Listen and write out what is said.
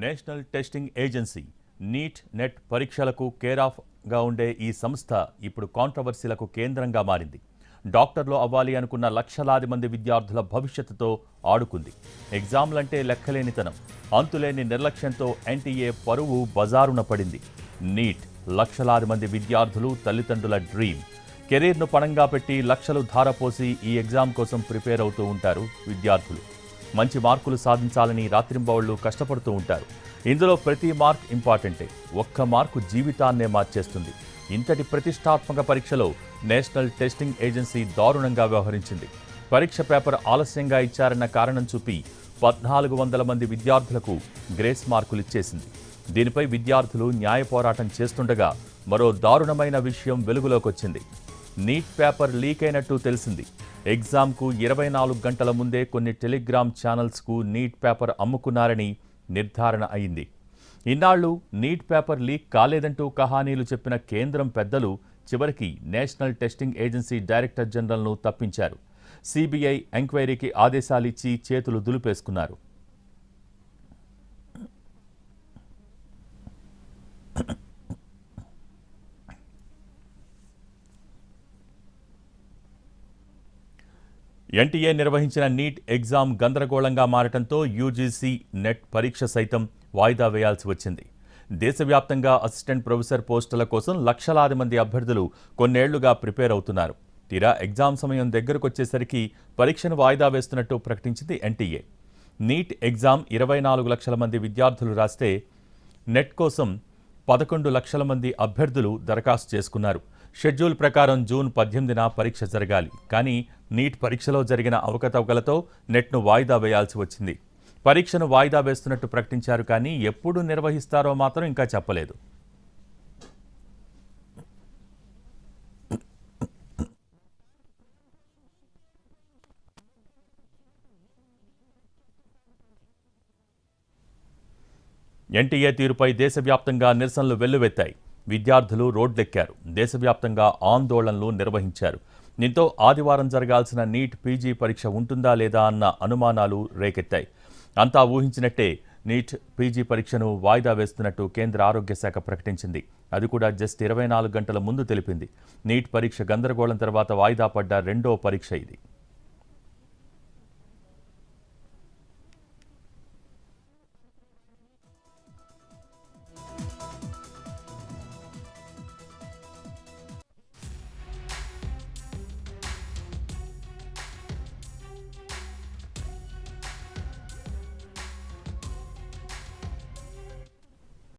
National testing agency NEET NET పరీక్షలకు care ఆఫ్గా ఉండే ఈ సంస్థ ఇప్పుడు కాంట్రవర్సీలకు కేంద్రంగా మారింది. డాక్టర్లు అవ్వాలి అనుకున్న లక్షలాది మంది విద్యార్థుల భవిష్యత్తుతో ఆడుకుంది. ఎగ్జామ్లంటే లెక్కలేనితనం, అంతులేని నిర్లక్ష్యంతో ఎన్టీఏ పరువు బజారున పడింది. నీట్ లక్షలాది మంది విద్యార్థులు తల్లిదండ్రుల డ్రీమ్. కెరీర్ను పణంగా పెట్టి లక్షలు ధారపోసి ఈ ఎగ్జామ్ కోసం ప్రిపేర్ అవుతూ ఉంటారు విద్యార్థులు. మంచి మార్కులు సాధించాలని రాత్రింబవళ్లు కష్టపడుతూ ఉంటారు. ఇందులో ప్రతి మార్క్ ఇంపార్టెంటే. ఒక్క మార్కు జీవితాన్నే మార్చేస్తుంది. ఇంతటి ప్రతిష్టాత్మక పరీక్షలో నేషనల్ టెస్టింగ్ ఏజెన్సీ దారుణంగా వ్యవహరించింది. పరీక్ష పేపర్ ఆలస్యంగా ఇచ్చారన్న కారణం చూపి 1400 మంది విద్యార్థులకు గ్రేస్ మార్కులు ఇచ్చేసింది. దీనిపై విద్యార్థులు న్యాయ పోరాటం చేస్తుండగా మరో దారుణమైన విషయం వెలుగులోకొచ్చింది. నీట్ పేపర్ లీక్ అయినట్టు తెలిసింది. ఎగ్జామ్కు 24 గంటల ముందే కొన్ని టెలిగ్రామ్ ఛానల్స్కు నీట్ పేపర్ అమ్ముకున్నారని నిర్ధారణ అయింది. ఇన్నాళ్లు నీట్ పేపర్ లీక్ కాలేదంటూ కహానీలు చెప్పిన కేంద్రం పెద్దలు చివరికి నేషనల్ టెస్టింగ్ ఏజెన్సీ డైరెక్టర్ జనరల్ను తప్పించారు. సిబిఐ ఎంక్వైరీకి ఆదేశాలిచ్చి చేతులు దులిపేసుకున్నారు. ఎన్టీఏ నిర్వహించిన నీట్ ఎగ్జామ్ గందరగోళంగా మారటంతో యూజీసీ నెట్ పరీక్ష సైతం వాయిదా వేయాల్సి వచ్చింది. దేశవ్యాప్తంగా అసిస్టెంట్ ప్రొఫెసర్ పోస్టుల కోసం లక్షలాది మంది అభ్యర్థులు కొన్నేళ్లుగా ప్రిపేర్ అవుతున్నారు. తీరా ఎగ్జామ్ సమయం దగ్గరకొచ్చేసరికి పరీక్షను వాయిదా వేస్తున్నట్టు ప్రకటించింది ఎన్టీఏ. నీట్ ఎగ్జామ్ 24 లక్షల మంది విద్యార్థులు రాస్తే నెట్ కోసం 11 లక్షల మంది అభ్యర్థులు దరఖాస్తు చేసుకున్నారు. షెడ్యూల్ ప్రకారం జూన్ 18న పరీక్ష జరగాలి. కానీ నీట్ పరీక్షలో జరిగిన అవకతవకలతో నెట్ను వాయిదా వేయాల్సి వచ్చింది. పరీక్షను వాయిదా వేస్తున్నట్టు ప్రకటించారు, కానీ ఎప్పుడు నిర్వహిస్తారో మాత్రం ఇంకా చెప్పలేదు. ఎన్టీఏ తీరుపై దేశవ్యాప్తంగా నిరసనలు వెల్లువెత్తాయి. విద్యార్థులు రోడ్లెక్కారు. దేశవ్యాప్తంగా ఆందోళనలు నిర్వహించారు. దీంతో ఆదివారం జరగాల్సిన నీట్ పీజీ పరీక్ష ఉంటుందా లేదా అన్న అనుమానాలు రేకెత్తాయి. అంతా ఊహించినట్టే నీట్ పీజీ పరీక్షను వాయిదా వేస్తున్నట్టు కేంద్ర ఆరోగ్య శాఖ ప్రకటించింది. అది కూడా జస్ట్ 24 గంటల ముందు తెలిపింది. నీట్ పరీక్ష గందరగోళం తర్వాత వాయిదా పడ్డ రెండో పరీక్ష ఇది.